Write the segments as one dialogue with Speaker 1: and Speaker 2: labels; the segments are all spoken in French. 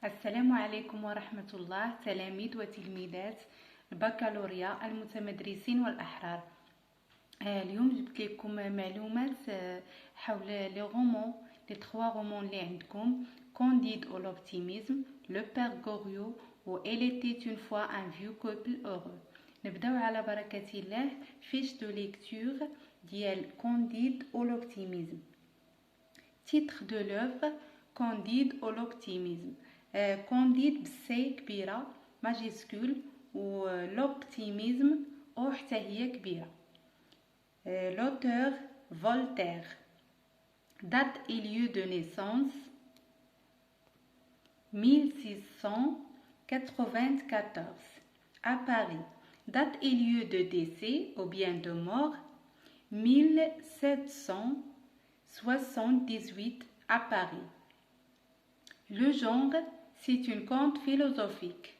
Speaker 1: السلام عليكم ورحمة الله تلاميذ وتلميذات البكالوريا المتمدرسين والأحرار. اليوم جبت لكم معلومات حول لي رومون لي 3 رومون اللي عندكم Candide ou l'optimisme, Le Père Goriot و Elle était une fois un vieux couple heureux. نبداو على بركة الله fiche de lecture ديال Candide ou l'optimisme. Titre de l'œuvre Candide ou l'optimisme. Candide بسي كبيرة ماجيسكول و l'optimisme او حتى هي كبيرة. L'auteur Voltaire. Date et lieu de naissance 1694 à Paris. Date et lieu de décès ou bien de mort 1778 à Paris. Le genre, c'est une conte philosophique.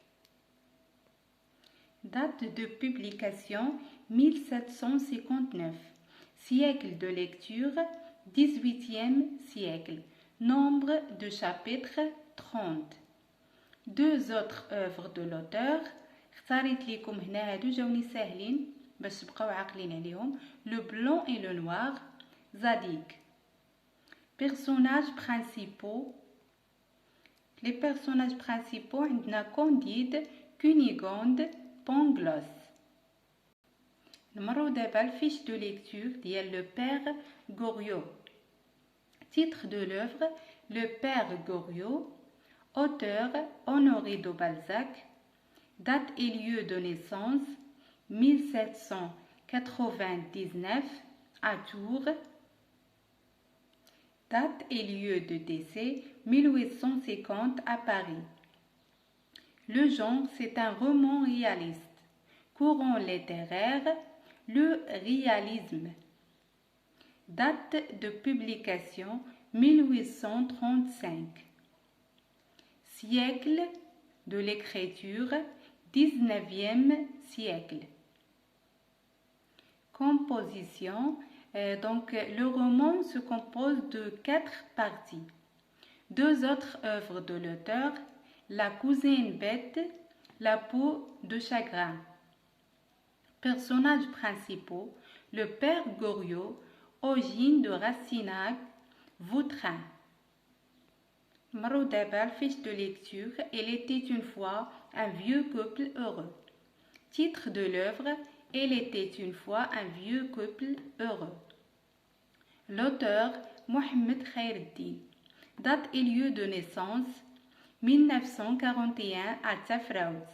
Speaker 1: Date de publication 1759. Siècle de lecture 18e siècle. Nombre de chapitres 30. Deux autres œuvres de l'auteur. اختاريت لكم هنا هادو جاوني ساهلين باش تبقاو عاقلين عليهم. Le blanc et le noir. Zadig. Personnages principaux. Les personnages principaux عندنا Candide, Cunégonde, Pangloss. نمرو دابا الفيش دو ليكتور ديال Le Père Goriot. Titre de l'œuvre Le Père Goriot. Auteur Honoré de Balzac. Date et lieu de naissance 1799 à Tours. Date et lieu de décès 1850 à Paris. Le genre, c'est un roman réaliste. Courant littéraire, le réalisme. Date de publication 1835. Siècle de l'écriture 19e siècle. Composition. Donc, le roman se compose de 4 parties. Deux autres œuvres de l'auteur, La cousine bête, La peau de chagrin. Personnages principaux, le Père Goriot, Ogine de Rastignac, Vautrin. Marou d'abord, fiche de lecture, Elle était une fois un vieux couple heureux. Titre de l'œuvre, Elle était une fois un vieux couple heureux. L'auteur, Mohamed Khaireddin. Date et lieu de naissance, 1941 à Tafraout.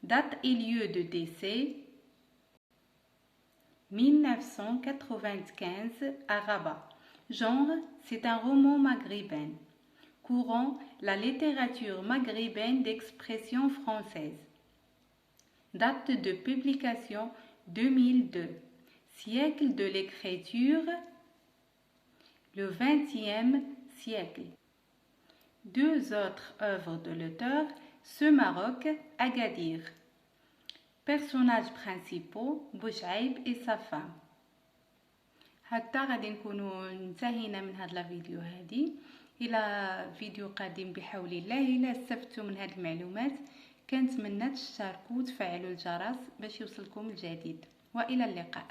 Speaker 1: Date et lieu de décès, 1995 à Rabat. Genre, c'est un roman maghrébin. Courant, la littérature maghrébine d'expression française. Date de publication 2002. Siècle de l'écriture, le 20e siècle. Deux autres œuvres de l'auteur, Ce Maroc, Agadir. Personnages principaux, Bouchaïb et sa femme. هكذا غادي نكونوا انتهينا من هذا الفيديو هذه. الى فيديو قادم بحول الله. الى استفدتوا من هذه المعلومات كنتمنى تشتركوا وتفعلوا الجرس باش يوصلكم الجديد. والى اللقاء.